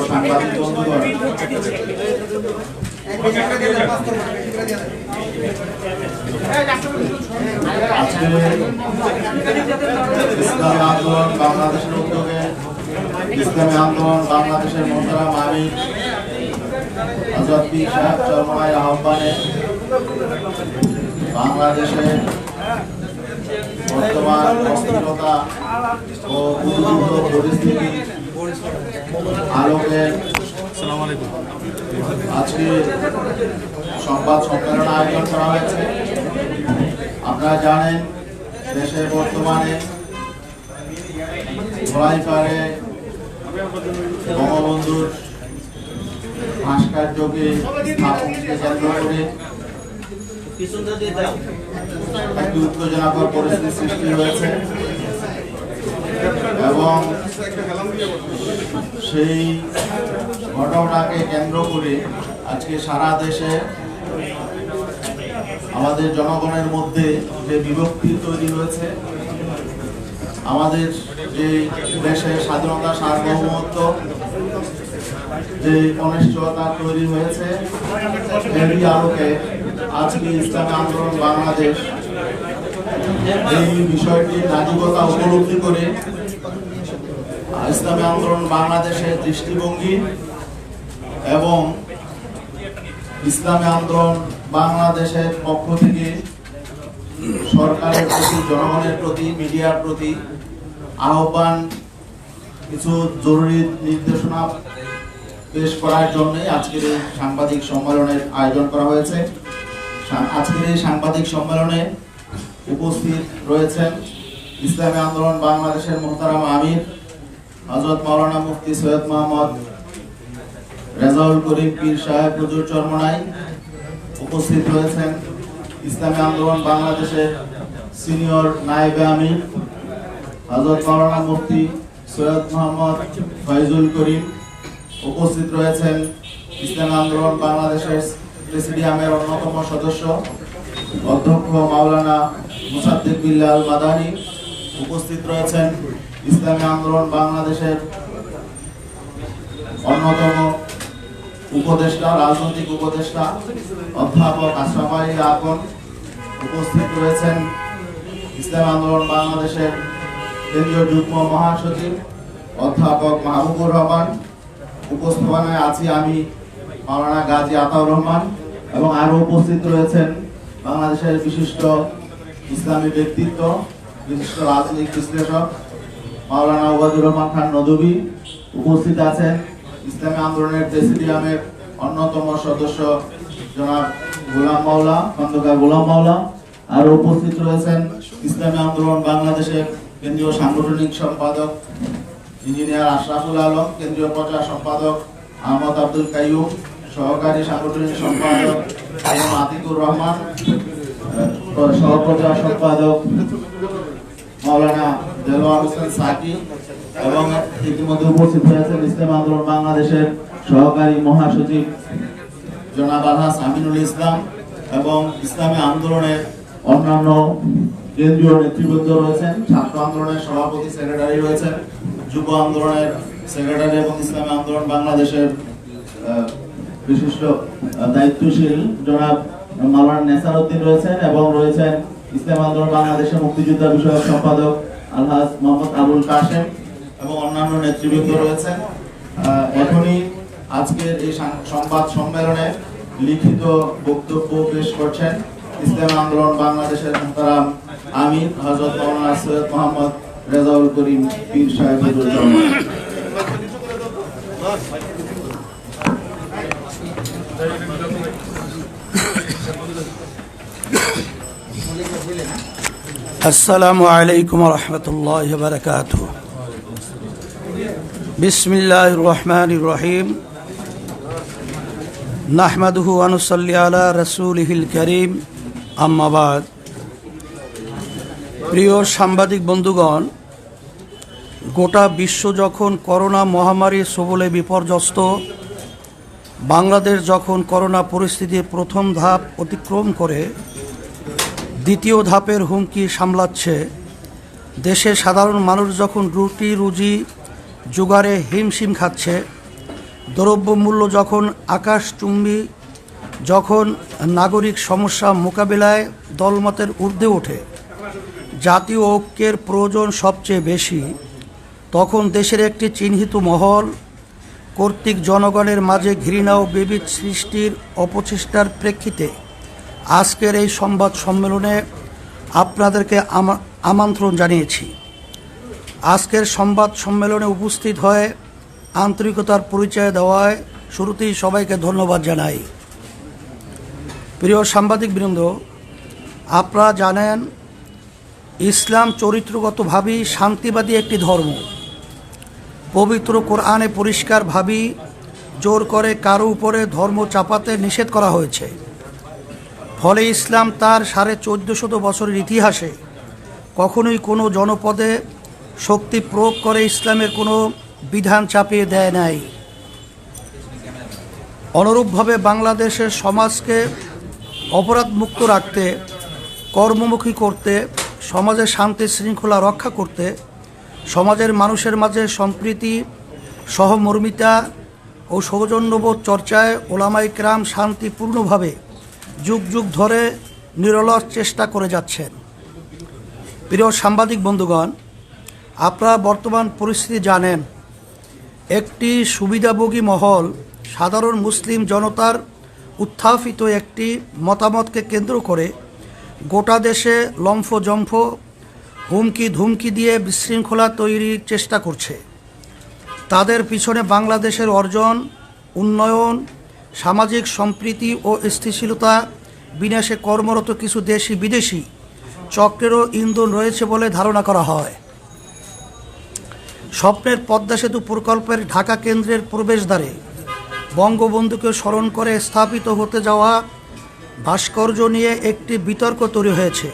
সাংবাদিক বন্ধুগণ, ইসলামী আন্দোলন বাংলাদেশের উদ্যোগে ইসলামী আন্দোলন বাংলাদেশের মোহতারাম আমির হযরত পীর সাহেব চরমনাই আহ্বানে বাংলাদেশে বর্তমান অস্থিরতা ও উদ্ভূত পরিস্থিতি আলোকে আজকে সংবাদ সম্মেলন আয়োজন করা হয়েছে। আপনারা জানেন, দেশে বর্তমানে ধোলাইপাড়ে বঙ্গবন্ধুর ভাস্কর্যকে স্থাপনকে কেন্দ্র করে একটি উত্তেজনাকর পরিস্থিতি সৃষ্টি হয়েছে এবং সেই ঘটনাকে কেন্দ্র করে আজকে সারা দেশে আমাদের জনগণের মধ্যে যে বিভক্তি তৈরি হয়েছে, আমাদের যে দেশের স্বাধীনতা সার্বভৌমত্ব যে অনিশ্চয়তা তৈরি হয়েছে, এরই আলোকে আজকে ইসলামী আন্দোলন বাংলাদেশ এই বিষয়টির নাজুকতা উপলব্ধি করে ইসলামী আন্দোলন বাংলাদেশের দৃষ্টিভঙ্গি এবং ইসলামী আন্দোলন বাংলাদেশের পক্ষ থেকে সরকারের প্রতি, জনগণের প্রতি, মিডিয়ার প্রতি আহ্বান, কিছু জরুরি নির্দেশনা পেশ করার জন্য আজকের এই সাংবাদিক সম্মেলনের আয়োজন করা হয়েছে। আজকের এই সাংবাদিক সম্মেলনে উপস্থিত রয়েছেন ইসলামী আন্দোলন বাংলাদেশের মোহতারাম আমির হযরত মাওলানা মুফতি সৈয়দ মোহাম্মদ রেজাউল করিম পীর সাহেব হুজুর চরমনাই। উপস্থিত রয়েছেন ইসলামী আন্দোলন বাংলাদেশের সিনিয়র নায়েবে আমির হযরত মাওলানা মুফতি সৈয়দ মোহাম্মদ ফয়জুল করিম। উপস্থিত রয়েছেন ইসলামী আন্দোলন বাংলাদেশের প্রেসিডিয়ামের অন্যতম সদস্য অধ্যক্ষ মাওলানা মুসাদ্দিক বিল্লাল মাদানী। উপস্থিত রয়েছেন ইসলামী আন্দোলন বাংলাদেশের অন্যতম উপদেষ্টা, রাজনৈতিক উপদেষ্টা অধ্যাপক আশরাফ আলী আকন। উপস্থিত রয়েছেন ইসলামী আন্দোলন বাংলাদেশের কেন্দ্রীয় যুগ্ম মহাসচিব অধ্যাপক মাহবুবুর রহমান। উপস্থাপনায় আছি আমি, মাওলানা গাজী আতাউর রহমান, এবং আরো উপস্থিত রয়েছেন বাংলাদেশের বিশিষ্ট ইসলামী ব্যক্তিত্ব, বিশিষ্ট রাজনৈতিক বিশ্লেষক মাওলানা ওবায়দুর রহমান খান নদভী। উপস্থিত আছেন ইসলামী আন্দোলনের প্রেসিডিয়ামের অন্যতম সদস্য জনাব গোলাম মাওলা, খন্দকার গোলাম মাওলা। আর উপস্থিত রয়েছেন ইসলামী আন্দোলন বাংলাদেশের কেন্দ্রীয় সাংগঠনিক সম্পাদক ইঞ্জিনিয়ার আশরাফুল আলম, কেন্দ্রীয় প্রচার সম্পাদক আহমদ আব্দুল কাইয়ুম, সহকারী সাংগঠনিক সম্পাদক আতিকুর রহমান, সহপ্রচার সম্পাদক মাওলানা দেলোয়ার হোসেন সাকি, এবং ইতিমধ্যে উপস্থিত হয়েছেন ইসলামী আন্দোলন বাংলাদেশের সহকারী মহাসচিব জনাব আলহাজ আমিনুল ইসলাম, এবং ইসলামী আন্দোলনের অন্যান্য কেন্দ্রীয় নেতৃবৃন্দ রয়েছেন। ছাত্র আন্দোলনের সভাপতি, সেক্রেটারি রয়েছেন, যুব আন্দোলনের সেক্রেটারি এবং ইসলামী আন্দোলন বাংলাদেশের বিশিষ্ট দায়িত্বশীল জনাব মাওলানা নেসার উদ্দিন রয়েছেন, এবং রয়েছেন ইসলামী আন্দোলন বাংলাদেশের মুক্তিযোদ্ধা বিষয়ক সম্পাদক আলহাজ মোহাম্মদ আবুল কাশেম, এবং অন্যান্য নেতৃবৃন্দ রয়েছেন। এখনই আজকের এই সংবাদ সম্মেলনে লিখিত বক্তব্য পেশ করছেন ইসলামী আন্দোলন বাংলাদেশের মোহতারাম আমির হযরত মাওলানা সৈয়দ মোহাম্মদ রেজাউল করিম পীর সাহেব হুজুর চরমনাই। আসসালামু আলাইকুম ওয়া রাহমাতুল্লাহি ওয়া বারাকাতুহু। বিসমিল্লাহির রহমানির রহিম। নাহমাদুহু ওয়া নুসাল্লি আলা রাসূলিহিল কারীম, আম্মা বাদ। প্রিয় সাংবাদিক বন্ধুগণ, গোটা বিশ্ব যখন করোনা মহামারীর সবলে বিপর্যস্ত, বাংলাদেশ যখন করোনা পরিস্থিতির প্রথম ধাপ অতিক্রম করে দ্বিতীয় ধাপের হুমকি সামলাচ্ছে, দেশের সাধারণ মানুষ যখন রুটি রুজি জোগাড়ে হিমশিম খাচ্ছে, দ্রব্যমূল্য যখন আকাশচুম্বী, যখন নাগরিক সমস্যা মোকাবিলায় দলমতের ঊর্ধ্বে ওঠে, জাতীয় ঐক্যের প্রয়োজন সবচেয়ে বেশি, তখন দেশের একটি চিহ্নিত মহল কর্তৃক জনগণের মাঝে ঘৃণা ও বিভেদ সৃষ্টির অপচেষ্টার প্রেক্ষিতে আজকের এই সংবাদ সম্মেলনে আপনাদেরকে আমন্ত্রণ জানিয়েছি। আজকের সংবাদ সম্মেলনে উপস্থিত হয়ে আন্তরিকতার পরিচয় দেওয়ায় শুরুতেই সবাইকে ধন্যবাদ জানাই। প্রিয় সাংবাদিকবৃন্দ, আপনারা জানেন ইসলাম চরিত্রগতভাবেই শান্তিবাদী একটি ধর্ম। পবিত্র কোরআনে পরিষ্কারভাবেই জোর করে কারো উপরে ধর্ম চাপাতে নিষেধ করা হয়েছে। ফলে ইসলাম তার 1450 বছরের ইতিহাসে কখনোই কোনো জনপদে শক্তি প্রয়োগ করে ইসলামের কোনো বিধান চাপিয়ে দেয় নাই। অনুরূপভাবে বাংলাদেশের সমাজকে অপরাধমুক্ত রাখতে, কর্মমুখী করতে, সমাজের শান্তি শৃঙ্খলা রক্ষা করতে, সমাজের মানুষের মাঝে সম্প্রীতি, সহমর্মিতা ও সৌজন্যবোধ চর্চায় ওলামায়ে কেরাম শান্তিপূর্ণভাবে যুগ যুগ ধরে নিরলস চেষ্টা করে যাচ্ছেন। প্রিয় সাংবাদিক বন্ধুগণ, আপনারা বর্তমান পরিস্থিতি জানেন। একটি সুবিধাভোগী মহল সাধারণ মুসলিম জনতার উত্থাপিত একটি মতামতকে কেন্দ্র করে গোটা দেশে লম্ফজম্ফ, হুমকি ধুমকি দিয়ে বিশৃঙ্খলা তৈরির চেষ্টা করছে। তাদের পিছনে বাংলাদেশের অর্জন, উন্নয়ন, সামাজিক সম্প্রীতি ও স্থিতিশীলতা বিনাশে কর্মরত কিছু দেশি বিদেশি চক্রেরও ইন্ধন রয়েছে বলে ধারণা করা হয়। স্বপ্নের পদ্মা সেতু প্রকল্পের ঢাকা কেন্দ্রের প্রবেশদ্বারে বঙ্গবন্ধুকে স্মরণ করে স্থাপিত হতে যাওয়া ভাস্কর্য নিয়ে একটি বিতর্ক তৈরি হয়েছে।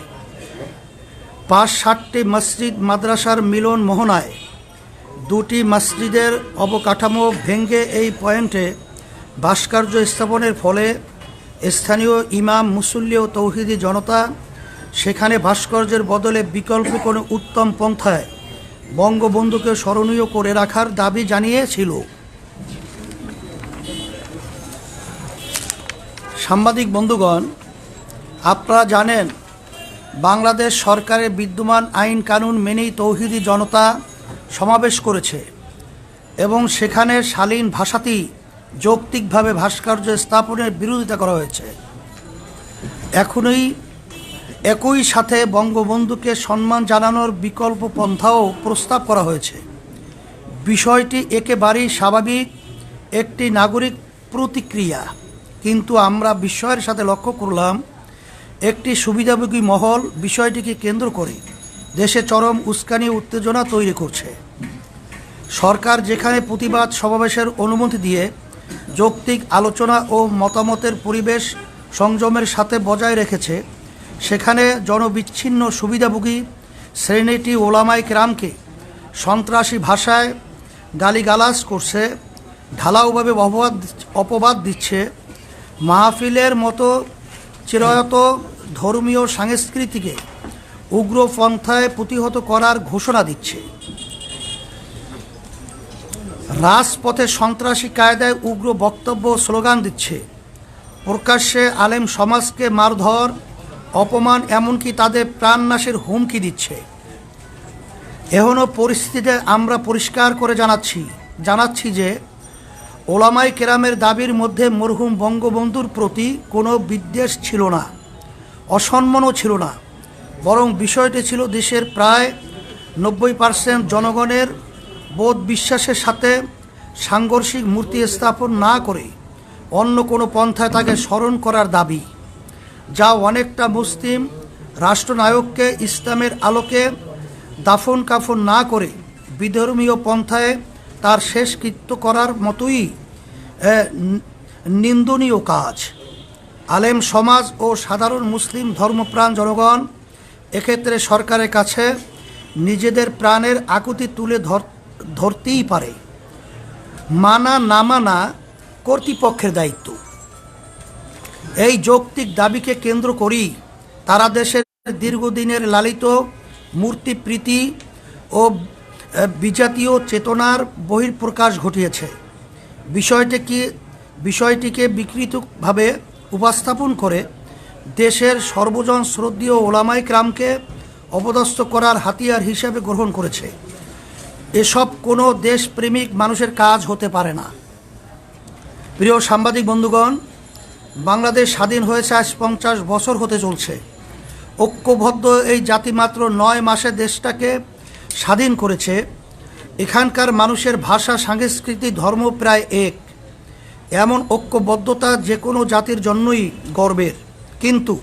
5-7টি মসজিদ মাদ্রাসার মিলন মোহনায় 2টি মসজিদের অবকাঠামো ভেঙে এই পয়েন্টে ভাস্কর্য স্থাপনের ফলে স্থানীয় ইমাম, মুসল্লি ও তৌহিদি জনতা সেখানে ভাস্কর্যের বদলে বিকল্প কোনো উত্তম পন্থায় বঙ্গবন্ধুকে স্মরণীয় করে রাখার দাবি জানিয়েছিল। সাংবাদিক বন্ধুগণ, আপনারা জানেন বাংলাদেশ সরকারের বিদ্যমান আইন কানুন মেনেই তৌহিদি জনতা সমাবেশ করেছে এবং সেখানে শালীন ভাষাতেই যৌক্তিকভাবে ভাস্কর্য স্থাপনের বিরোধিতা করা হয়েছে। একই সাথে বঙ্গবন্ধুকে সম্মান জানানোর বিকল্প পন্থাও প্রস্তাব করা হয়েছে। বিষয়টি একেবারেই স্বাভাবিক একটি নাগরিক প্রতিক্রিয়া, কিন্তু আমরা বিস্ময়ের সাথে লক্ষ্য করলাম একটি সুবিধাভোগী মহল বিষয়টিকে কেন্দ্র করে দেশে চরম উস্কানি উত্তেজনা তৈরি করছে। সরকার যেখানে প্রতিবাদ সমাবেশের অনুমতি দিয়ে যৌক্তিক আলোচনা ও মতামতের পরিবেশ সংযমের সাথে বজায় রেখেছে, সেখানে জনবিচ্ছিন্ন সুবিধাভোগী শ্রেণীটি ওলামায়ে কেরামকে সন্ত্রাসী ভাষায় গালিগালাজ করছে, ঢালাওভাবে অপবাদ দিচ্ছে, মাহফিলের মতো চিরায়ত ধর্মীয় সংস্কৃতিকে উগ্রপন্থায় প্রতিহত করার ঘোষণা দিচ্ছে, রাজপথে সন্ত্রাসী কায়দায় উগ্র বক্তব্য স্লোগান দিচ্ছে, প্রকাশ্যে আলেম সমাজকে মারধর, অপমান, এমনকি তাদের প্রাণনাশের হুমকি দিচ্ছে। এখনও পরিস্থিতিতে আমরা পরিষ্কার করে জানাচ্ছি যে ওলামায়ে কেরামের দাবির মধ্যে মরহুম বঙ্গবন্ধুর প্রতি কোনো বিদ্বেষ ছিল না, অসম্মানও ছিল না, বরং বিষয়টি ছিল দেশের প্রায় 90% জনগণের বোধ বিশ্বাসের সাথে সাংঘর্ষিক মূর্তি স্থাপন না করে অন্য কোনো পন্থায় তাকে স্মরণ করার দাবি, যা অনেকটা মুসলিম রাষ্ট্রনায়ককে ইসলামের আলোকে দাফন কাফন না করে বিধর্মীয় পন্থায় তার শেষকৃত্য করার মতোই নিন্দনীয় কাজ। আলেম সমাজ ও সাধারণ মুসলিম ধর্মপ্রাণ জনগণ এক্ষেত্রে সরকারের কাছে নিজেদের প্রাণের আকুতি তুলে ধরতেই পারে। মানা না মানা কর্তৃপক্ষের দায়িত্ব। এই যৌক্তিক দাবিকে কেন্দ্র করেই তারা দেশের দীর্ঘদিনের লালিত মূর্তিপ্রীতি ও বিজাতীয় চেতনার বহিঃপ্রকাশ ঘটিয়েছে। বিষয়টিকে বিকৃতভাবে উপস্থাপন করে দেশের সর্বজন শ্রদ্ধেয় ওলামায়ে কেরামকে অপদস্থ করার হাতিয়ার হিসেবে গ্রহণ করেছে। এসব কোনো দেশপ্রেমিক মানুষের কাজ হতে পারে না। প্রিয় সাংবাদিক বন্ধুগণ, বাংলাদেশ স্বাধীন হয়েছে আজ 50 বছর হতে চলছে। ঐক্যবদ্ধ এই জাতি মাত্র 9 মাসে দেশটাকে স্বাধীন করেছে। এখানকার মানুষের ভাষা, সংস্কৃতি, ধর্ম প্রায় এক। এমন ঐক্যবদ্ধতা যে কোনো জাতির জন্যই গর্বের। কিন্তু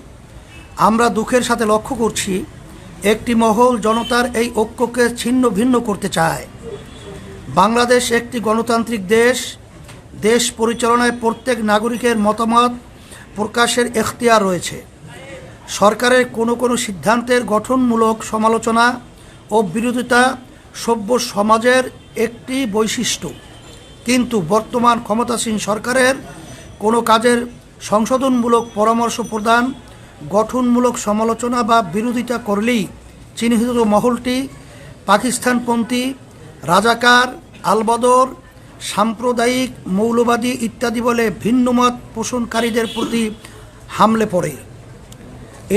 আমরা দুঃখের সাথে লক্ষ্য করছি, একটি মহল জনতার এই ঐক্যকে ছিন্ন ভিন্ন করতে চায়। বাংলাদেশ একটি গণতান্ত্রিক দেশ। দেশ পরিচালনায় প্রত্যেক নাগরিকের মতামত প্রকাশের এখতিয়ার রয়েছে। সরকারের কোনো সিদ্ধান্তের গঠনমূলক সমালোচনা ও বিরোধিতা সভ্য সমাজের একটি বৈশিষ্ট্য। কিন্তু বর্তমান ক্ষমতাসীন সরকারের কোনো কাজের সংশোধনমূলক পরামর্শ প্রদান, গঠনমূলক সমালোচনা বা বিরোধিতা করলেই চিহ্নিত মহলটি পাকিস্তানপন্থী, রাজাকার, আলবদর, সাম্প্রদায়িক, মৌলবাদী ইত্যাদি বলে ভিন্নমত পোষণকারীদের প্রতি হামলে পড়ে।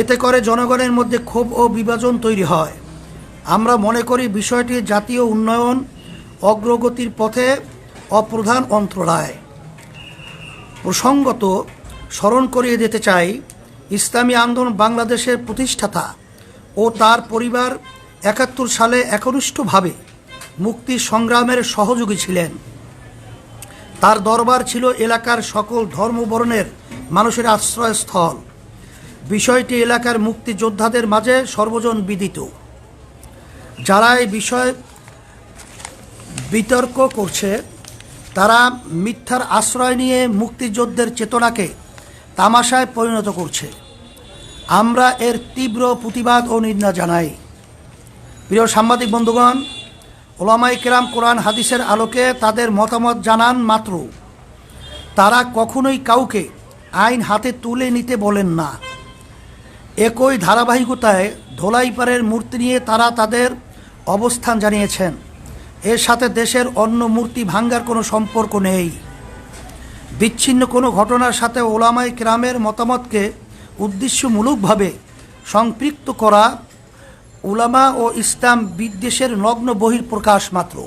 এতে করে জনগণের মধ্যে ক্ষোভ ও বিভাজন তৈরি হয়। আমরা মনে করি বিষয়টি জাতীয় উন্নয়ন অগ্রগতির পথে অপ্রধান অন্তরায়। প্রসঙ্গত স্মরণ করিয়ে দিতে চাই, ইসলামী আন্দোলন বাংলাদেশের প্রতিষ্ঠাতা ও তার পরিবার 71 সালে একনিষ্ঠভাবে মুক্তি সংগ্রামের সহযোগী ছিলেন। তার দরবার ছিল এলাকার সকল ধর্মবর্ণের মানুষের আশ্রয়স্থল। বিষয়টি এলাকার মুক্তিযোদ্ধাদের মাঝে সর্বজন বিদিত। যারা এই বিষয়ে বিতর্ক করছে তারা মিথ্যার আশ্রয় নিয়ে মুক্তিযুদ্ধের চেতনাকে তামাশায় পরিণত করছে। আমরা এর তীব্র প্রতিবাদ ও নিন্দা জানাই। প্রিয় সাংবাদিক বন্ধুগণ, ওলামায়ে কেরাম কোরআন হাদিসের আলোকে তাদের মতামত জানান মাত্র তারা কখনোই কাউকে আইন হাতে তুলে নিতে বলেন না। একই ধারাবাহিকতায় ধোলাইপাড়ের মূর্তি নিয়ে তারা তাদের অবস্থান জানিয়েছেন। এর সাথে দেশের অন্য মূর্তি ভাঙ্গার কোনো সম্পর্ক নেই। বিচ্ছিন্ন কোনো ঘটনার সাথে ওলামায়ে কেরামের মতামতকে উদ্দেশ্যমূলকভাবে সম্পৃক্ত করা উলামা ও ইসলাম বিদ্বেষের নগ্ন বহিঃপ্রকাশ মাত্র।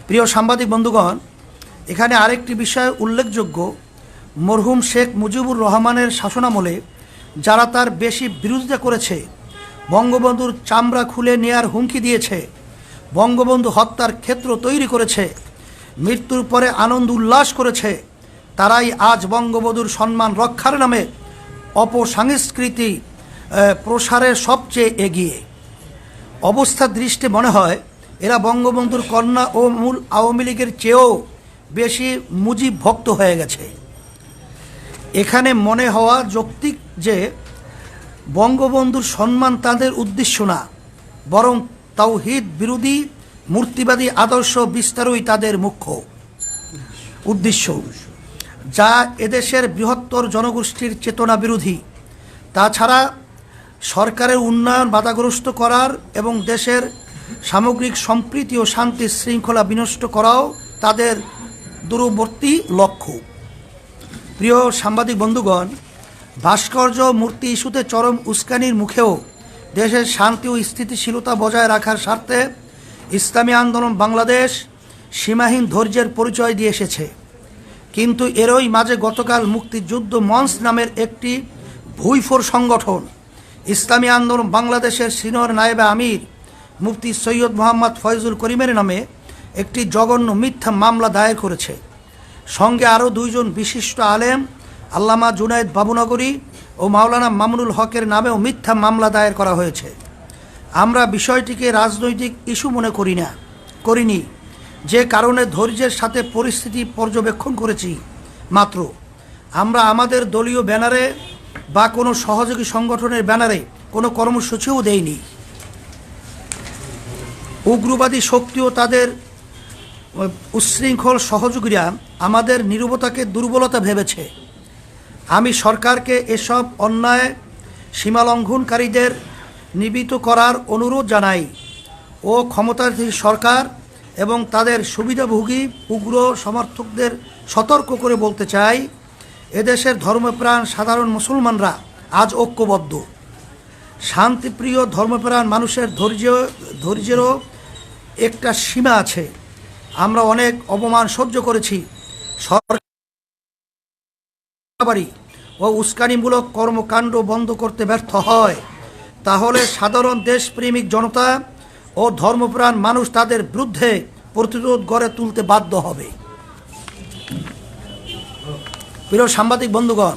প্রিয় সাংবাদিক বন্ধুগণ, এখানে আরেকটি বিষয় উল্লেখযোগ্য। মরহুম শেখ মুজিবুর রহমানের শাসনামলে যারা তার বেশি বিরোধিতা করেছে, বঙ্গবন্ধুর চামড়া খুলে নেয়ার হুমকি দিয়েছে, বঙ্গবন্ধু হত্যার ক্ষেত্র তৈরি করেছে, মৃত্যুর পরে আনন্দ উল্লাস করেছে, তারাই আজ বঙ্গবন্ধুর সম্মান রক্ষার নামে অপসংস্কৃতি প্রসারের সবচেয়ে এগিয়ে। অবস্থার দৃষ্টি মনে হয় এরা বঙ্গবন্ধুর কন্যা ও মূল আওয়ামী লীগের চেয়েও বেশি মুজিব ভক্ত হয়ে গেছে। এখানে মনে হওয়া যৌক্তিক যে বঙ্গবন্ধুর সম্মান তাদের উদ্দেশ্য না, বরং তাওহীদ বিরোধী মূর্তিবাদী আদর্শ বিস্তারই তাদের মুখ্য উদ্দেশ্য, যা এদেশের বৃহত্তর জনগোষ্ঠীর চেতনা বিরোধী। তাছাড়া সরকারের উন্নয়ন বাধাগ্রস্ত করার এবং দেশের সামগ্রিক সম্প্রীতি ও শান্তি শৃঙ্খলা বিনষ্ট করাও তাদের দূরবর্তী লক্ষ্য। প্রিয় সাংবাদিক বন্ধুগণ, ভাস্কর্য মূর্তি ইস্যুতে চরম উস্কানির মুখেও দেশের শান্তি ও স্থিতিশীলতা বজায় রাখার স্বার্থে ইসলামী আন্দোলন বাংলাদেশ সীমাহীন ধৈর্যের পরিচয় দিয়ে এসেছে। কিন্তু এরই মাঝে গতকাল মুক্তিযুদ্ধ মঞ্চ নামের একটি ভুইফোর সংগঠন ইসলামী আন্দোলন বাংলাদেশের সিনিয়র নায়েবে আমির মুফতি সৈয়দ মোহাম্মদ ফয়জুল করিমের নামে একটি জঘন্য মিথ্যা মামলা দায়ের করেছে। সঙ্গে আরও 2 জন বিশিষ্ট আলেম আল্লামা জুনায়েদ বাবুনগরী ও মাওলানা মামুনুল হকের নামেও মিথ্যা মামলা দায়ের করা হয়েছে। আমরা বিষয়টিকে রাজনৈতিক ইস্যু মনে করিনি, যে কারণে ধৈর্যের সাথে পরিস্থিতি পর্যবেক্ষণ করেছি মাত্র। আমরা আমাদের দলীয় ব্যানারে বা কোনো সহযোগী সংগঠনের ব্যানারে কোনো কর্মসূচিও দেইনি। উগ্রবাদী শক্তি ও তাদের উচ্ছৃঙ্খল সহযোগীরা আমাদের নীরবতাকে দুর্বলতা ভেবেছে। আমি সরকারকে এসব অন্যায় সীমালঙ্ঘনকারীদের নিবৃত করার অনুরোধ জানাই ও ক্ষমতাধীন সরকার এবং তাদের সুবিধাভোগী উগ্র সমর্থকদের সতর্ক করে বলতে চাই, এদেশের ধর্মপ্রাণ সাধারণ মুসলমানরা আজ ঐক্যবদ্ধ। শান্তিপ্রিয় ধর্মপ্রাণ মানুষের ধৈর্যেরও একটা সীমা আছে। আমরা অনেক অপমান সহ্য করেছি। সরকারি ও উস্কানিমূলক কর্মকাণ্ড বন্ধ করতে ব্যর্থ হয়, তাহলে সাধারণ দেশপ্রেমিক জনতা ও ধর্মপ্রাণ মানুষ তাদের বিরুদ্ধে প্রতিরোধ গড়ে তুলতে বাধ্য হবে। প্রিয় সাংবাদিক বন্ধুগণ,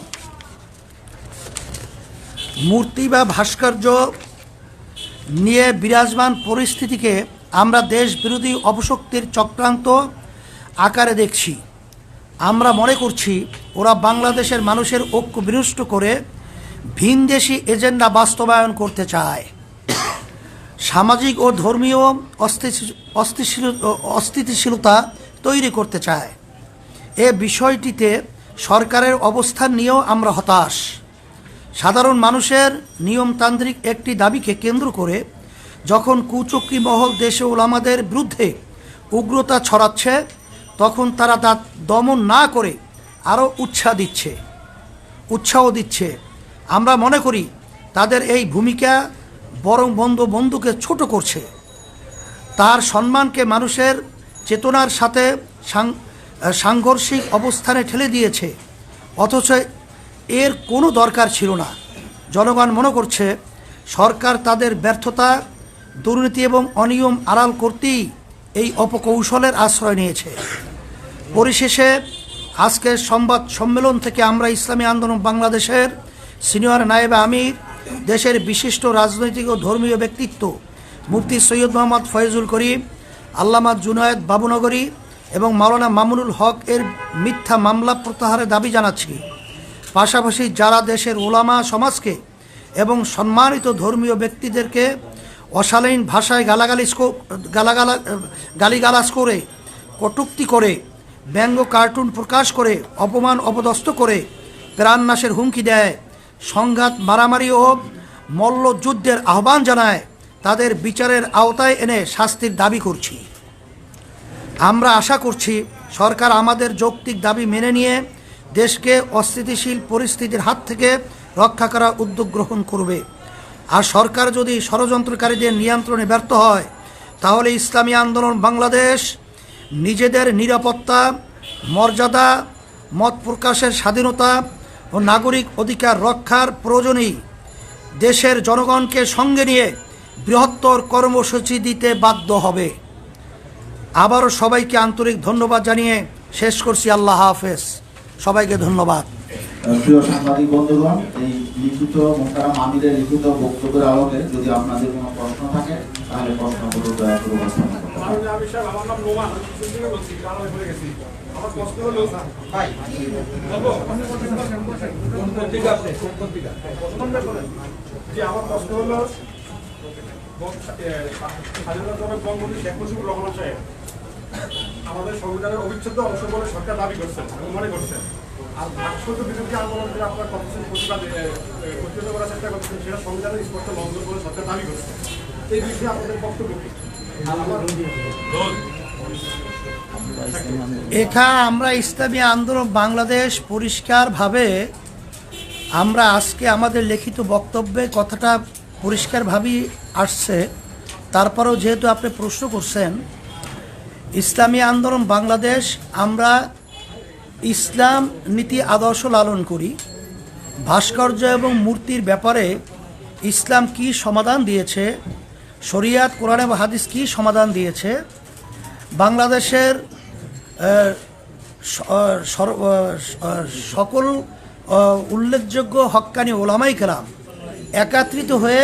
মূর্তি বা ভাস্কর্য নিয়ে বিরাজমান পরিস্থিতিকে আমরা দেশ বিরোধী অপশক্তির চক্রান্ত আকারে দেখছি। আমরা মনে করছি ওরা বাংলাদেশের মানুষের ঐক্য বিনষ্ট করে ভিনদেশি এজেন্ডা বাস্তবায়ন করতে চায়, সামাজিক ও ধর্মীয় অস্থিতিশীলতা তৈরি করতে চায়। এ বিষয়টিতে সরকারের অবস্থান নিয়েও আমরা হতাশ। সাধারণ মানুষের নিয়মতান্ত্রিক একটি দাবিকে কেন্দ্র করে যখন কুচক্রী মহল দেশে ওলামাদের বিরুদ্ধে উগ্রতা ছড়াচ্ছে, তখন তারা তা দমন না করে আরও উৎসাহ দিচ্ছে। আমরা মনে করি তাদের এই ভূমিকা বরং বন্ধুকে ছোট করছে, তার সম্মানকে মানুষের চেতনার সাথে সাংঘর্ষিক অবস্থানে ঠেলে দিয়েছে, অথচ এর কোনো দরকার ছিল না। জনগণ মনে করছে সরকার তাদের ব্যর্থতা, দুর্নীতি এবং অনিয়ম আড়াল করতেই এই অপকৌশলের আশ্রয় নিয়েছে। পরিশেষে আজকের সংবাদ সম্মেলন থেকে আমরা ইসলামী আন্দোলন বাংলাদেশের সিনিয়র নায়েবে আমির, দেশের বিশিষ্ট রাজনৈতিক ও ধর্মীয় ব্যক্তিত্ব মুফতি সৈয়দ মোহাম্মদ ফয়জুল করিম, আল্লামা জুনায়েদ বাবুনগরী এবং মাওলানা মামুনুল হক এর মিথ্যা মামলা প্রত্যাহারের দাবি জানাচ্ছি। পাশাপাশি যারা দেশের ওলামা সমাজকে এবং সম্মানিত ধর্মীয় ব্যক্তিদেরকে অশালীন ভাষায় গালিগালাজ করে, কটূক্তি করে, ব্যঙ্গ কার্টুন প্রকাশ করে, অপমান অপদস্থ করে প্রাণনাশের হুমকি দেয়, সংঘাত মারামারি ও মল্লযুদ্ধের আহ্বান জানায়, তাদের বিচারের আওতায় এনে শাস্তির দাবি করছি। আমরা আশা করছি সরকার আমাদের যৌক্তিক দাবি মেনে নিয়ে দেশকে অস্থিতিশীল পরিস্থিতির হাত থেকে রক্ষা করার উদ্যোগ গ্রহণ করবে। আর সরকার যদি ষড়যন্ত্রকারীদের নিয়ন্ত্রণে ব্যর্থ হয়, তাহলে ইসলামী আন্দোলন বাংলাদেশ নিজেদের নিরাপত্তা, মর্যাদা, মত প্রকাশের স্বাধীনতা ও নাগরিক অধিকার রক্ষার প্রয়োজনেই দেশের জনগণকে সঙ্গে নিয়ে বৃহত্তর কর্মসূচি দিতে বাধ্য হবে। আবারও সবাইকে আন্তরিক ধন্যবাদ জানিয়ে শেষ করছি। আল্লাহ হাফেজ। সবাইকে ধন্যবাদ। প্রিয় সাংবাদিক বন্ধুগণ, এই লিখিত মোহতারাম আমিরের লিখিত বক্তব্যের আলোকে যদি আপনাদের কোনো প্রশ্ন থাকে তাহলে প্রশ্নগুলো দয়া করে উপস্থাপন করতে পারেন। আমার নাম নোমান, আমি বলছি কারণে বলে গেছি। আমার প্রশ্ন হলো ভাই যে আমার প্রশ্ন হলো স্বাধীনতাজনক বঙ্গবন্ধু শেখ মুজিবুর রহমান সাহেব আমাদের সংবিধানের অবিচ্ছেদ্য অংশ বলে সরকার দাবি করছেন এবং মনে করছেন। আর ভাস্কর্য বিরোধী আন্দোলন যে আপনার প্রতিবাদ করার চেষ্টা করছেন, সেটা সংবিধানের স্পষ্ট লঙ্ঘন বলে সরকার দাবি করছে। এই বিষয়ে আপনাদের বক্তব্য কি? এটা আমরা ইসলামী আন্দোলন বাংলাদেশ পরিষ্কারভাবে আমরা আজকে আমাদের লিখিত বক্তব্যে কথাটা পরিষ্কারভাবেই আসছে। তারপরেও যেহেতু আপনি প্রশ্ন করছেন, ইসলামী আন্দোলন বাংলাদেশ আমরা ইসলাম নীতি আদর্শ লালন করি। ভাস্কর্য এবং মূর্তির ব্যাপারে ইসলাম কি সমাধান দিয়েছে, শরিয়াত, কোরআন এবং হাদিস কি সমাধান দিয়েছে, বাংলাদেশের সকল উল্লেখযোগ্য হক্কানি ওলামাই কেরাম একত্রিত হয়ে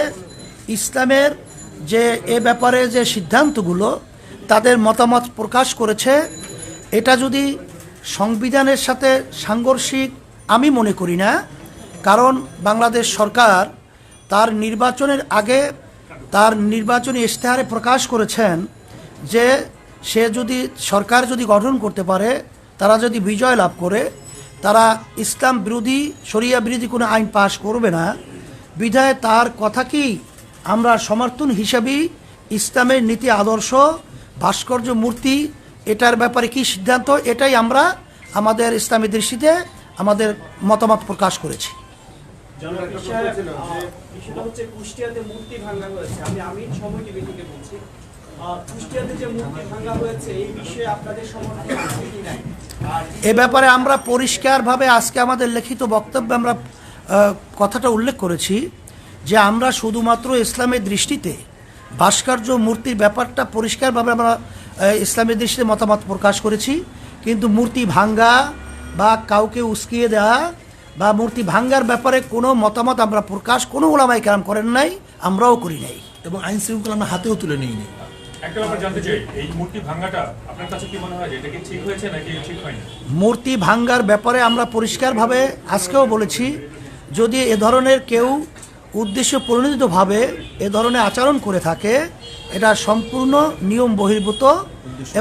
ইসলামের যে এ ব্যাপারে যে সিদ্ধান্তগুলো তাদের মতামত প্রকাশ করেছে, এটা যদি সংবিধানের সাথে সাংঘর্ষিক আমি মনে করি না। কারণ বাংলাদেশ সরকার তার নির্বাচনের আগে তার নির্বাচনী ইশতেহারে প্রকাশ করেছেন যে সরকার যদি গঠন করতে পারে, তারা যদি বিজয় লাভ করে, তারা ইসলাম বিরোধী, শরিয়া বিরোধী কোনো আইন পাশ করবে না। বিধায় তার কথাকেই আমরা সমর্থন হিসাবেই ইসলামের নীতি আদর্শ ভাস্কর্য মূর্তি এটার ব্যাপারে কি সিদ্ধান্ত এটাই আমরা আমাদের ইসলামী দৃষ্টিতে আমাদের মতামত প্রকাশ করেছি। বিষয়টা হচ্ছে কুষ্টিয়াতে মূর্তি ভাঙা হয়েছে। আমি আমির সময় টিভি থেকে বলছি। কুষ্টিয়াতে যে মূর্তি ভাঙা হয়েছে এই বিষয়ে আপনাদের সমর্থন আছে কি নাই? এ ব্যাপারে আমরা পরিষ্কারভাবে আজকে আমাদের লিখিত বক্তব্যে আমরা কথাটা উল্লেখ করেছি যে আমরা শুধুমাত্র ইসলামের দৃষ্টিতে ভাস্কর্য মূর্তির ব্যাপারটা পরিষ্কারভাবে আমরা ইসলামের দৃষ্টিতে মতামত প্রকাশ করেছি, কিন্তু মূর্তি ভাঙ্গা বা কাউকে উস্কিয়ে দেওয়া বা মূর্তি ভাঙ্গার ব্যাপারে কোনো মতামত আমরা প্রকাশ কোনো ওলামায়ে কেরাম করেন নাই, আমরাও করি নাই এবং আইন শৃঙ্খলা আমরা হাতেও তুলে নিইনি। একটা ব্যাপার জানতে চাই, এই মূর্তি ভাঙাটা আপনার কাছে কি মনে হয় এটা কি ঠিক হয়েছে নাকি ঠিক হয়নি? মূর্তি ভাঙ্গার ব্যাপারে আমরা পরিষ্কারভাবে আজকেও বলেছি, যদি এ ধরনের কেউ উদ্দেশ্য প্রণোদিতভাবে এ ধরনের আচরণ করে থাকে এটা সম্পূর্ণ নিয়ম বহির্ভূত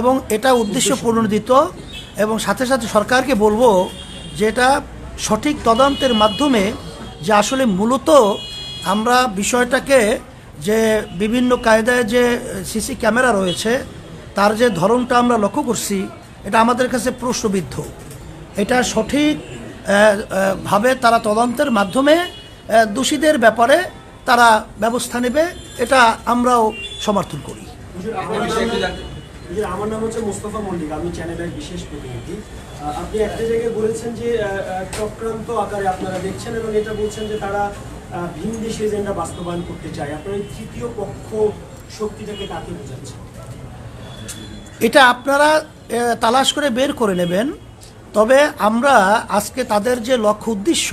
এবং এটা উদ্দেশ্য প্রণোদিত, এবং সাথে সাথে সরকারকে বলবো যে এটা সঠিক তদন্তের মাধ্যমে যে আসলে মূলত আমরা বিষয়টাকে যে বিভিন্ন কায়দায় যে সিসি ক্যামেরা রয়েছে তার যে ধরনটা আমরা লক্ষ্য করছি এটা আমাদের কাছে প্রশ্নবিদ্ধ। এটা সঠিক ভাবে তারা তদন্তের মাধ্যমে দোষীদের ব্যাপারে তারা ব্যবস্থা নেবে, এটা আমরাও সমর্থন করি। আমার নাম হচ্ছে মোস্তফা মল্লিক, আমি চ্যানেলের বিশেষ প্রতিনিধি। আপনি একটা জায়গায় বলেছেন যে চক্রান্ত আকারে আপনারা দেখছেন এবং এটা বলছেন যে তারা ভিন দেশে এজেন্ডা বাস্তবায়ন করতে চায়। আপনার এই তৃতীয় পক্ষ শক্তিটাকে কাকে বোঝাচ্ছেন? এটা আপনারা তালাশ করে বের করে নেবেন। তবে আমরা আজকে তাদের যে লক্ষ্য উদ্দেশ্য,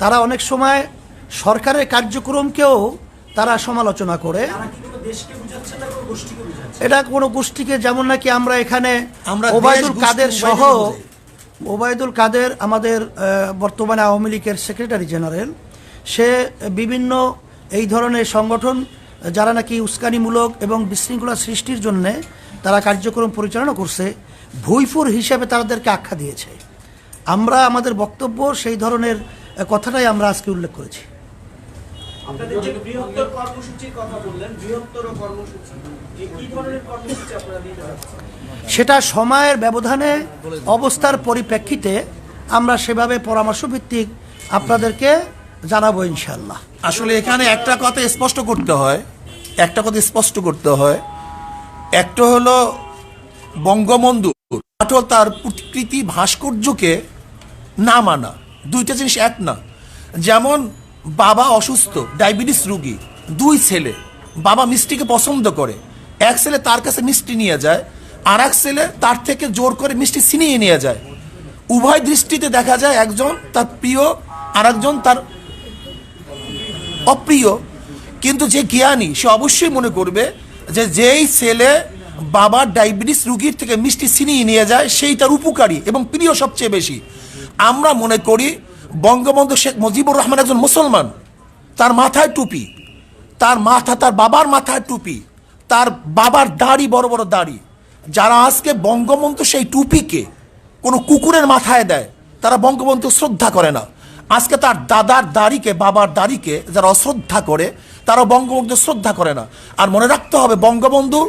তারা অনেক সময় সরকারের কার্যক্রমকেও তারা সমালোচনা করে। এটা কোনো গোষ্ঠীকে, যেমন নাকি আমরা এখানে ওবায়দুল কাদের সহ, ওবায়দুল কাদের আমাদের বর্তমানে আওয়ামী লীগের সেক্রেটারি জেনারেল, সে বিভিন্ন এই ধরনের সংগঠন যারা নাকি উস্কানিমূলক এবং বিশৃঙ্খলা সৃষ্টির জন্যে তারা কার্যক্রম পরিচালনা করছে, ভুইফুর হিসাবে তাদেরকে আখ্যা দিয়েছে। আমরা আমাদের বক্তব্য সেই ধরনের কথাটাই আমরা আজকে উল্লেখ করেছি। আপনাদের যে বৃহত্তর কর্মসূচির কথা বললেন, বৃহত্তর কর্মসূচি কি ধরনের কর্মসূচি আপনারা দিতে যাচ্ছেন? সেটা সময়ের ব্যবধানে অবস্থার পরিপ্রেক্ষিতে আমরা সেভাবে পরামর্শ ভিত্তিক আপনাদেরকে জানাবো ইনশাআল্লাহ। আসলে এখানে একটা কথা স্পষ্ট করতে হয়, একটা হলো বঙ্গবন্ধু তার প্রতিকৃতি ভাস্কর্যকে না মানা, দুইটা জিনিস এক না। যেমন বাবা অসুস্থ, ডায়াবেটিস রোগী, দুই ছেলে, বাবা মিষ্টিকে পছন্দ করে, এক ছেলে তার কাছে মিষ্টি নিয়ে যায়, আর এক ছেলে তার থেকে জোর করে মিষ্টি ছিনিয়ে নিয়ে যায়। উভয় দৃষ্টিতে দেখা যায় একজন তার প্রিয় আর একজন তার অপ্রিয়, কিন্তু যে জ্ঞানী সে অবশ্যই মনে করবে যে যেই ছেলে বাবার ডায়াবেটিস রোগীর থেকে মিষ্টি ছিনিয়ে নিয়ে যায় সেই তার উপকারী এবং প্রিয় সবচেয়ে বেশি। আমরা মনে করি বঙ্গবন্ধু শেখ মুজিবুর রহমান একজন মুসলমান, তার মাথায় টুপি, তার বাবার মাথায় টুপি, তার বাবার দাড়ি বড় বড় দাড়ি। যারা আজকে বঙ্গবন্ধু সেই টুপিকে কোনো কুকুরের মাথায় দেয় তারা বঙ্গবন্ধু শ্রদ্ধা করে না। আজকে তার দাদার দাড়িকে, বাবার দাড়িকে যারা অশ্রদ্ধা করে তারা বঙ্গবন্ধু শ্রদ্ধা করে না। আর মনে রাখতে হবে বঙ্গবন্ধু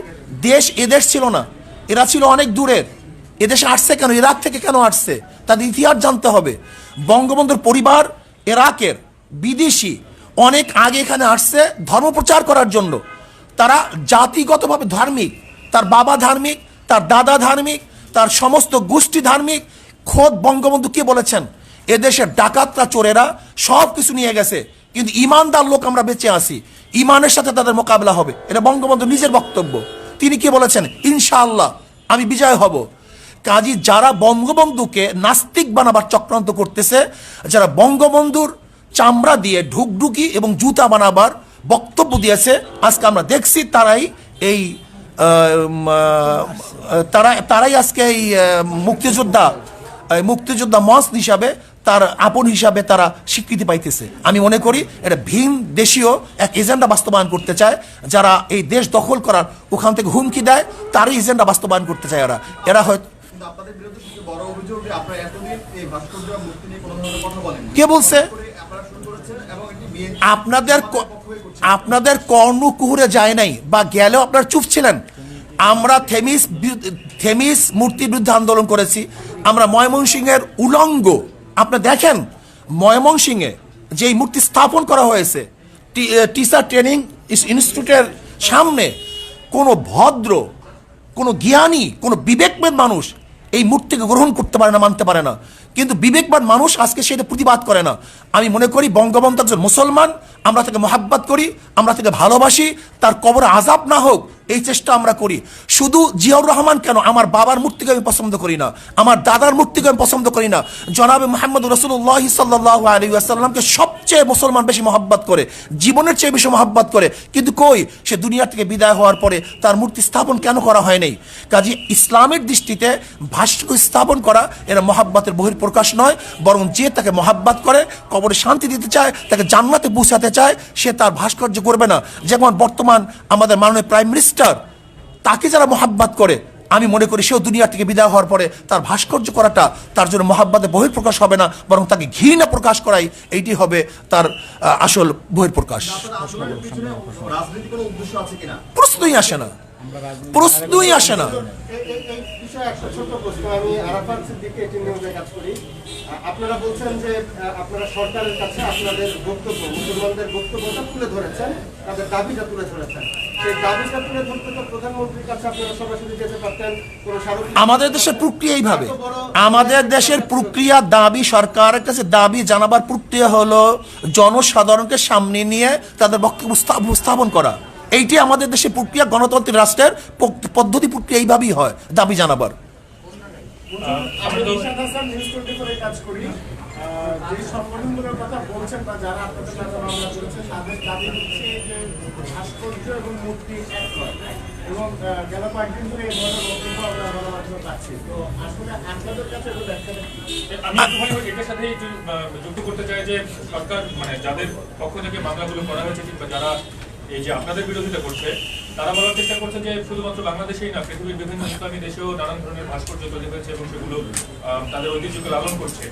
দেশ এদেশ ছিল না, এরা ছিল অনেক দূরের। এদেশে আসছে কেন, ইরাক থেকে কেন আসছে, তাদের ইতিহাস জানতে হবে। বঙ্গবন্ধুর পরিবার ইরাকের বিদেশি, অনেক আগে এখানে আসছে ধর্মপ্রচার করার জন্য। তারা জাতিগতভাবে ধার্মিক, তার বাবা ধার্মিক, তার দাদা ধার্মিক, তার সমস্ত গোষ্ঠী ধার্মিক। খোদ বঙ্গবন্ধু কে বলেছেন, এদেশের ডাকাতরা চোরেরা সব কিছু নিয়ে গেছে, কিন্তু ইমানদার লোক আমরা বেঁচে আসি, ইমানের সাথে তাদের মোকাবেলা হবে। এটা বঙ্গবন্ধু নিজের বক্তব্য। তিনি কি বলেছেন, ইনশাআল্লাহ আমি বিজয় হব। কাজী যারা বঙ্গবন্ধুকে নাস্তিক বানাবার চক্রান্ত করতেছে, যারা বঙ্গবন্ধুর চামড়া দিয়ে ঢুকঢুকি এবং জুতা বানাবার বক্তব্য দিয়েছে, আজকে আমরা দেখছি তারাই আজকে এই মুক্তিযোদ্ধা মঞ্চ হিসাবে, তার আপন হিসাবে তারা স্বীকৃতি পাইতেছে। আমি মনে করি এটা ভিন দেশীয় এক এজেন্ডা বাস্তবায়ন করতে চায়। যারা এই দেশ দখল করার ওখান থেকে হুমকি দেয় তারই এজেন্ডা বাস্তবায়ন করতে চায় এরা হয়তো। আপনাদের বিরুদ্ধে সবচেয়ে বড় অভিযোগ যে আপনারা এতদিন এই ভাস্কর্য মূর্তি নিয়ে কোনো ধরনের কথা বলেন, কে বলছে? আপনারা শুরু করেছেন এবং একটি আপনাদের কর্ণকুহুরে যায় নাই বা গেলেও আপনারা চুপ ছিলেন। আমরা থেমিস মূর্তির বিরুদ্ধে আন্দোলন করেছি। আমরা ময়মনসিংহের উলঙ্গ, আপনি দেখেন ময়মনসিংহে যেই মূর্তি স্থাপন করা হয়েছে টিচার ট্রেনিং ইনস্টিটিউটের সামনে, কোনো ভদ্র, কোনো জ্ঞানী, কোনো বিবেকবান মানুষ এই মূর্তিকে গ্রহণ করতে পারে না, মানতে পারে না। কিন্তু বিবেকবান মানুষ আজকে সেটা প্রতিবাদ করে না। আমি মনে করি বঙ্গবন্ধু একজন মুসলমান, আমরা তাকে মহাব্বত করি, আমরা তাকে ভালোবাসি, তার কবরে আযাব না হোক এই চেষ্টা আমরা করি। শুধু জিয়াউর রহমান কেন, আমার বাবার মূর্তিকে আমি পছন্দ করি না, আমার দাদার মূর্তিকে আমি পছন্দ করি না। জনাবে মুহাম্মদ রাসূলুল্লাহ সাল্লাল্লাহু আলাইহি ওয়াসাল্লামকে সবচেয়ে মুসলমান বেশি মহাব্বত করে, জীবনের চেয়ে বেশি মহাব্বত করে। কিন্তু কই, সে দুনিয়া থেকে বিদায় হওয়ার পরে তার মূর্তি স্থাপন কেন করা হয় নাই? কাজে ইসলামের দৃষ্টিতে ভাস্কর্য স্থাপন করা এরা মহাব্বতের বহিঃপ্রকাশ নয়, বরং যে তাকে মহাব্বত করে, কবরে শান্তি দিতে চায়, তাকে জান্নাতে পৌঁছাতে চায়, সে তার ভাস্কর্য করবে না। যেমন বর্তমান আমাদের মাননীয় প্রাইম মিনিস্টার, তাকে যারা মহাব্বত করে, আমি মনে করি সেও দুনিয়া থেকে বিদায় হওয়ার পরে তার ভাস্কর্য করাটা তার জন্য মহাব্বতে বহিঃপ্রকাশ হবে না, বরং তাকে ঘৃণা প্রকাশ করাই এইটি হবে তার আসল বহিঃপ্রকাশ। রাজনীতি কোনো উদ্দেশ্য আছে কিনা? প্রশ্নই আসে না, প্রশ্নই আসে না। এই বিষয়ে একটা ছোট্ট প্রশ্ন, আমি আরাফাত সিদ্দিকী এটি নিউজে কাজ করি। আপনারা বলছেন যে আপনারা সরকারের কাছে আপনাদের বক্তব্য, মুসলমানদের বক্তব্যটা তুলে ধরেছেন, তাদের দাবিটা তুলে ধরেছেন। সেই দাবিটা তুলে ধরতে তো প্রধানমন্ত্রীর কাছে আপনারা সরাসরি যেতে পারতেন। আমাদের দেশের প্রক্রিয়া এইভাবে, আমাদের দেশের প্রক্রিয়া দাবি, সরকারের কাছে দাবি জানাবার প্রক্রিয়া হলো জনসাধারণকে সামনে নিয়ে তাদের বক্তব্য উপস্থাপন করা। এইটি আমাদের দেশের প্রক্রিয়া, গণতান্ত্রিক রাষ্ট্রের পদ্ধতি প্রক্রিয়া এইভাবেই হয় দাবি জানাবার। আমি নিশাত হাসান নিউজ 24 কাজ করি। যে সংগঠনগুলোর কথা বলছেন বা যারা আপনাদের কাছে মামলা করেছেন, তাদের দাবি হচ্ছে যে ভাস্কর্য এবং মূর্তি এক নয়, এবং গেল কয়েকদিন ধরে এই ধরনের বক্তব্য আমরা গণমাধ্যমে পাচ্ছি। তো আসলে আপনাদের কাছে একটু ব্যাখ্যা দেন। আমি একটুখানি এটার সাথে একটু যুক্ত করতে চাই যে সরকার, মানে যাদের পক্ষ থেকে মামলাগুলো করা হয়েছে কিংবা যারা এই যে আপনাদের বিরোধিতা করছে, তারা বলার চেষ্টা করছে যে শুধুমাত্র বাংলাদেশেই না, পৃথিবীর বিভিন্ন ইসলামী দেশেও নানান ধরনের ভাস্কর্য তৈরি হয়েছে এবং সেগুলো তাদের ঐতিহ্যকে লালন করছে।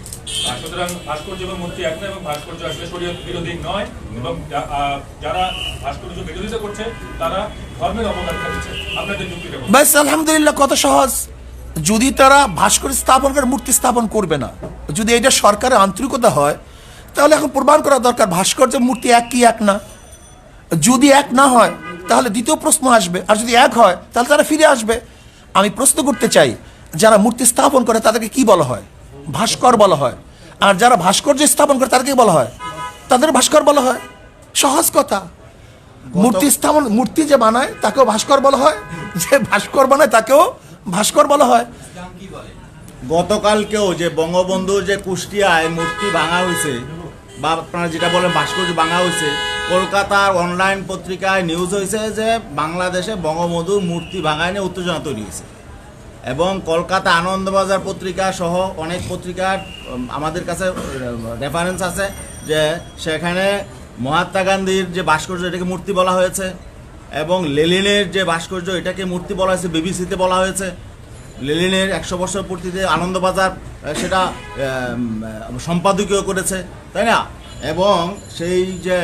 সুতরাং ভাস্কর্য এবং মূর্তি এক নয়, এবং ভাস্কর্য আসলে শরীয়ত বিরোধী নয়, এবং যারা ভাস্কর্য বিরোধিতা করছে তারা ধর্মের অবমাননা দিচ্ছে। আপনাদের যুক্তিটা ব্যাস, আলহামদুলিল্লাহ, কত সহজ। যদি তারা ভাস্কর্য স্থাপন করে মূর্তি স্থাপন করবে না, যদি এটা সরকারের আন্তরিকতা হয়, তাহলে এখন প্রমাণ করা দরকার ভাস্কর্য মূর্তি এক কি এক না। যদি এক না হয় তাহলে দ্বিতীয় প্রশ্ন আসবে, আর যদি এক হয় তাহলে তারা ফিরে আসবে। আমি প্রশ্ন করতে চাই, যারা মূর্তি স্থাপন করে তাদেরকে কি বলা হয়? ভাস্কর বলা হয়। আর যারা ভাস্কর্য স্থাপন করে তাদেরকে বলা হয়, তাদের ভাস্কর বলা হয়। সহজ কথা। মূর্তি স্থাপন, মূর্তি যে বানায় তাকেও ভাস্কর বলা হয়, যে ভাস্কর বানায় তাকেও ভাস্কর বলা হয়। গতকালকেও যে বঙ্গবন্ধুর যে কুষ্টিয়ায় মূর্তি ভাঙা হয়েছে, বা আপনারা যেটা বলেন ভাস্কর্য ভাঙা হয়েছে, কলকাতার অনলাইন পত্রিকায় নিউজ হয়েছে যে বাংলাদেশে বঙ্গবন্ধুর মূর্তি ভাঙায় নিয়ে উত্তেজনা তৈরি হয়েছে। এবং কলকাতা আনন্দবাজার পত্রিকা সহ অনেক পত্রিকার আমাদের কাছে রেফারেন্স আছে যে সেখানে মহাত্মা গান্ধীর যে ভাস্কর্য এটাকে মূর্তি বলা হয়েছে, এবং লেনিনের যে ভাস্কর্য এটাকে মূর্তি বলা হয়েছে, বিবিসিতে বলা হয়েছে। লেনিনের 100 বছর পূর্তিতে আনন্দবাজার সেটা সম্পাদকীয় করেছে, তাই না? এবং সেই যে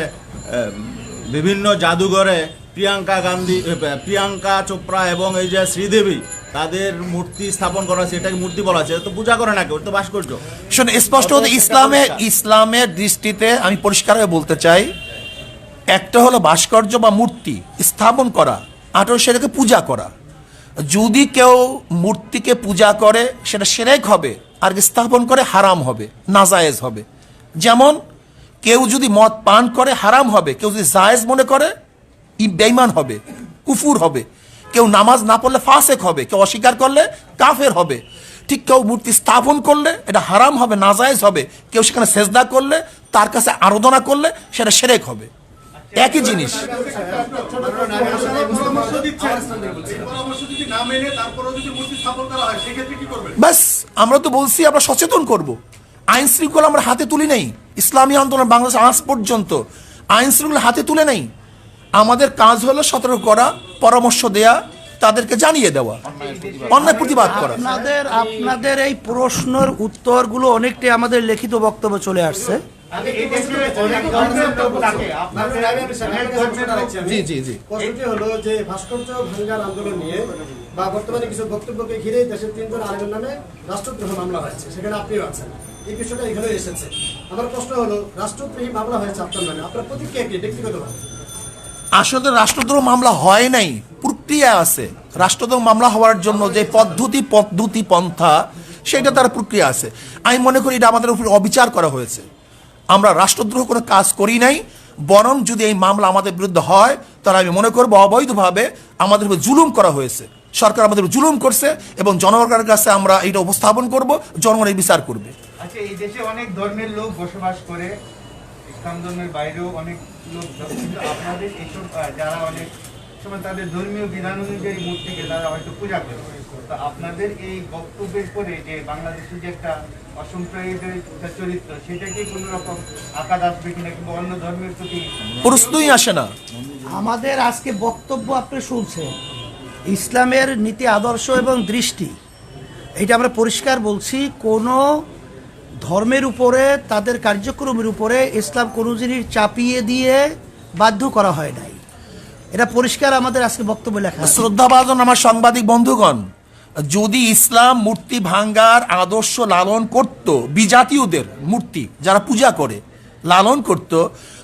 বিভিন্ন জাদুঘরে প্রিয়াঙ্কা চোপড়া এবং এই যে শ্রীদেবী, তাদের মূর্তি স্থাপন করা হয়েছে, এটাকে মূর্তি বলা হয়েছে। তো পূজা করে না কেউ, তো ভাস্কর্য। শোন, স্পষ্ট ইসলামের দৃষ্টিতে আমি পরিষ্কারভাবে বলতে চাই, একটা হলো ভাস্কর্য বা মূর্তি স্থাপন করা, আর সেটাকে পূজা করা। যদি কেউ মূর্তিকে পূজা করে সেটা শিরক হবে, আর স্থাপন করে হারাম হবে, নাজায়েজ হবে। যেমন কেউ যদি মদ পান করে হারাম হবে, কেউ যদি জায়েজ মনে করে বেঈমান হবে, কুফুর হবে। কেউ নামাজ না পড়লে ফাসেক হবে, কেউ অস্বীকার করলে কাফের হবে। ঠিক কেউ মূর্তি স্থাপন করলে এটা হারাম হবে, নাজায়েজ হবে। কেউ সেখানে সেজদা করলে, তার কাছে আরাধনা করলে সেটা শিরক হবে। একই জিনিস। ব্যাস, আমরা তো বলছি আমরা সচেতন করব। আইন শৃঙ্খলা আমরা হাতে তুলি নেই। ইসলামী আন্দোলন বাংলাদেশ আজ পর্যন্ত আইন শৃঙ্খলা হাতে তুলে নেই। আমাদের কাজ হলো সতর্ক করা, পরামর্শ দেয়া, তাদেরকে জানিয়ে দেওয়া, অন্যায় প্রতিবাদ করা। আপনাদের এই প্রশ্নের উত্তরগুলো অনেকটাই আমাদের লিখিত বক্তব্য চলে আসছে। জি জি জি প্রশ্নটি হলো যে ভাস্কর্য ভাঙ্গার আন্দোলন নিয়ে বা বর্তমানে কিছু বক্তব্যকে ঘিরে দেশের 3 জন আলেমের নামে রাষ্ট্রদ্রোহ মামলা হয়েছে, সেখানে আপনিও আছেন। এই বিষয়টা এখানে এসেছে। আমার প্রশ্ন হলো, রাষ্ট্রদ্রোহী মামলা হয়েছে আপনার নামে, আপনার প্রতিক্রিয়া কি ব্যক্তিগতভাবে? আসলে রাষ্ট্রদ্রোহ মামলা হয় নাই, প্রক্রিয়া আছে। রাষ্ট্রদ্রোহ মামলা হওয়ার জন্য যে পদ্ধতি পন্থা, সেটা তার প্রক্রিয়া আছে। আমি মনে করি এটা আমাদের উপর অবিচার করা হয়েছে। আমরা রাষ্ট্রদ্রোহ কোনো কাজ করি নাই, বরং যদি এই মামলা আমাদের বিরুদ্ধে হয় তাহলে আমি মনে করবো অবৈধভাবে আমাদের উপর জুলুম করা হয়েছে। সরকার আমাদের উপর জুলুম করছে এবং জনগণের কাছে আমরা এটা উপস্থাপন করব, জনগণ এই বিচার করবে। আচ্ছা, এই দেশে অনেক ধর্মের লোক বসবাস করে, ইসলাম ধর্মের বাইরেও অনেক লোক, কিন্তু আপনাদের এইসব যারা অনেক সময় তাদের ধর্মীয় বিধান অনুযায়ী মূর্তিকে তারা হয়তো পূজা করে, তো আপনাদের এই বক্তব্যের পরে যে বাংলাদেশের যে একটা অসম্প্রদায়িক চরিত্র, সেটা কি কোনো রকম আঘাত আসবে কিনা, কিংবা অন্য ধর্মের প্রতি প্রশ্নই আসে না। আমাদের আজকে বক্তব্য আপনি শুনছেন, ইসলামের নীতি আদর্শ এবং দৃষ্টি, এটা আমরা পরিষ্কার বলছি। কোনো ধর্মের উপরে, তাদের কার্যক্রমের উপরে ইসলাম কোনো জিনিস চাপিয়ে দিয়ে বাধ্য করা হয় নাই, এটা পরিষ্কার আমাদের আজকে বক্তব্য লেখা আছে। শ্রদ্ধাভাজন আমার সাংবাদিক বন্ধুগণ, যদি ইসলাম মূর্তি ভাঙ্গার আদর্শ লালন করত, বিজাতীয়দের মূর্তি যারা পূজা করে লালন করত,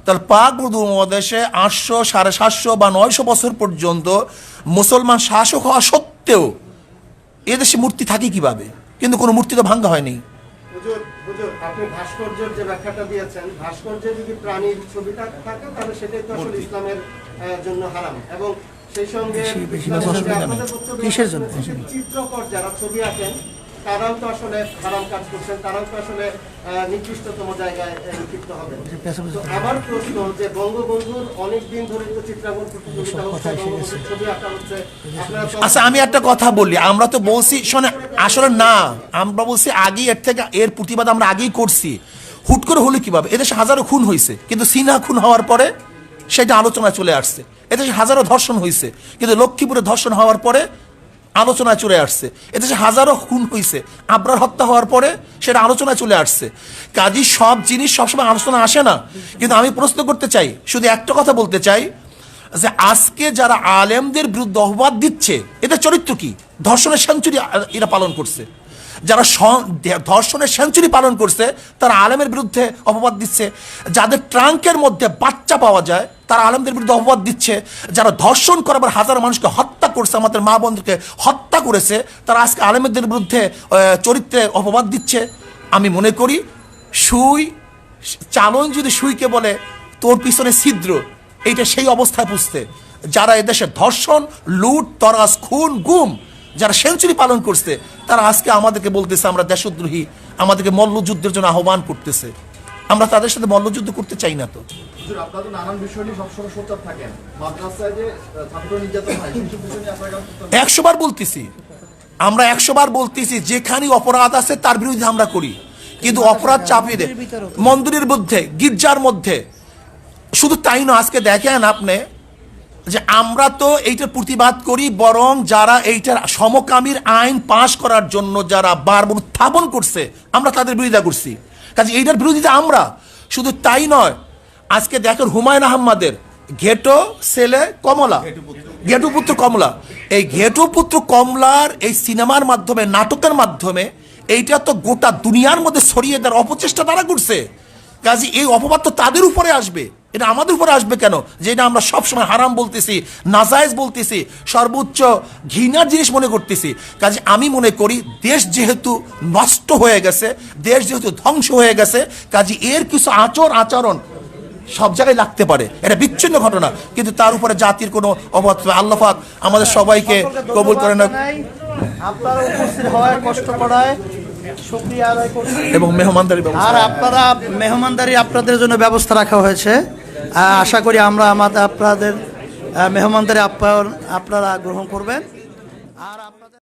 তাহলে পাক উপমহাদেশে 800, 750 বা 900 বছর পর্যন্ত মুসলমান শাসক হওয়া সত্ত্বেও এদেশে মূর্তি থাকে কিভাবে? কিন্তু কোনো মূর্তি তো ভাঙ্গা হয়নি। হুজুর, আপনি ভাস্কর্যের যে ব্যাখ্যাটা দিয়েছেন, ভাস্কর্যে যদি প্রাণীর ছবিটা থাকে তাহলে সেটাই তো আসলে ইসলামের জন্য হারাম। এবং সেই সঙ্গে কিসের জন্য? চিত্রকর যারা ছবি আঁকেন তারাও তো আসলে হারাম কাজ করছেন, তারাও তো আসলে নিকৃষ্টতম জায়গায় নিক্ষিপ্ত হবে। তো আমার প্রশ্ন যে বঙ্গবন্ধুর অনেকদিন ধরে তো চিত্রাঙ্কন প্রতিযোগিতা হচ্ছে, বঙ্গবন্ধুর ছবি আঁকা হচ্ছে, আপনারা তো আচ্ছা, আমি একটা কথা বলি, আমরা তো বলছি শোনে, আসলে না, আমরা বলছি আগেই এর প্রতিবাদ আমরা আগেই করছি। হুট করে হলো কিভাবে? এদেশে হাজারো খুন হয়েছে, কিন্তু সিনহা খুন হওয়ার পরে সেটা আলোচনায় চলে আসছে। এদেশে হাজারো ধর্ষণ হয়েছে, কিন্তু লক্ষ্মীপুরে ধর্ষণ হওয়ার পরে আলোচনায় চলে আসছে। এদেশে হাজারো খুন হয়েছে, আবরার হত্যা হওয়ার পরে সেটা আলোচনায় চলে আসছে। কাজী সব জিনিস সবসময় আলোচনা আসে না। কিন্তু আমি প্রশ্ন করতে চাই, শুধু একটা কথা বলতে চাই, যে আজকে যারা আলেমদের বিরুদ্ধে অপবাদ দিচ্ছে, এদের চরিত্র কি? ধর্ষণের সেঞ্চুরি এরা পালন করছে। যারা ধর্ষণের সেঞ্চুরি পালন করছে তারা আলেমের বিরুদ্ধে অপবাদ দিচ্ছে। যাদের ট্রাঙ্কের মধ্যে বাচ্চা পাওয়া যায় তারা আলেমদের বিরুদ্ধে অপবাদ দিচ্ছে। যারা ধর্ষণ করার হাজারো মানুষকে হত্যা করছে, আমাদের মা বোনদেরকে হত্যা করেছে, তারা আজকে আলেমদের বিরুদ্ধে চরিত্রে অপবাদ দিচ্ছে। আমি মনে করি চালন যদি সুইকে বলে তোর পিছনে ছিদ্র, এইটা সেই অবস্থায় পুষতে। যারা এদেশে ধর্ষণ, লুট, তরাস, খুন, গুম, যারা সেঞ্চুরি পালন করছে, তারা আজকে আমাদেরকে বলতেছে আমরা দেশদ্রোহী, আমাদেরকে মল্লযুদ্ধের জন্য আহ্বান করতেছে। আমরা তাদের সাথে মল্লযুদ্ধ করতে চাই না। তো হুজুর, আপনারা তো নানান বিষয় নিয়ে সবসময় সোচ্চার থাকেন। মাদ্রাসায় যে ছাত্র নির্যাতন হয়, সেই বিষয় নিয়ে আপনারা 100 বার বলতেছি, আমরা 100 বার বলতেছি, যেখানে অপরাধ আছে তার বিরুদ্ধে আমরা করি, কিন্তু অপরাধ চাপিয়ে দেয় মন্দিরের মধ্যে, গির্জার মধ্যে। শুধু তাই না, আজকে দেখেন আপনি যে আমরা তো এইটার প্রতিবাদ করি, বরং যারা এইটার সমকামীর আইন পাশ করার জন্য যারা বারবার উত্থাপন করছে, আমরা তাদের বিরোধিতা করছি। কাজে এইটার বিরোধিতা আমরা। শুধু তাই নয়, আজকে দেখেন হুমায়ুন আহমেদের ঘেটো ছেলে কমলা, ঘেটুপুত্র কমলা, এই ঘেটুপুত্র কমলার এই সিনেমার মাধ্যমে, নাটকের মাধ্যমে এইটা তো গোটা দুনিয়ার মধ্যে ছড়িয়ে দেওয়ার অপচেষ্টা তারা করছে। কাজে এই অপবাদ তো তাদের উপরে আসবে, এটা আমাদের উপরে আসবে কেন? যেটা আমরা সবসময় হারাম বলতেছি, নাজায়েজ বলতেছি, সর্বোচ্চ ঘৃণার জিনিস মনে করতেছি। কাজে আমি মনে করি দেশ যেহেতু নষ্ট হয়ে গেছে, দেশ যেহেতু ধ্বংস হয়ে গেছে, কাজে এর কিছু আচরণ সব জায়গায় লাগতে পারে, এটা বিচ্ছিন্ন ঘটনা, কিন্তু তার উপরে জাতির কোনো অবাধ। আল্লাহ পাক আমাদের সবাইকে কবুল করে না। আপনারা উপস্থিত হওয়ায়, কষ্ট করায় শুকরিয়া আদায় করছি। এবং মেহমানদারি আর আপনারা মেহমানদারি আপনাদের জন্য ব্যবস্থা রাখা হয়েছে। আশা করি আপনাদের মেহমানদারি আপনারা গ্রহণ করবেন। আর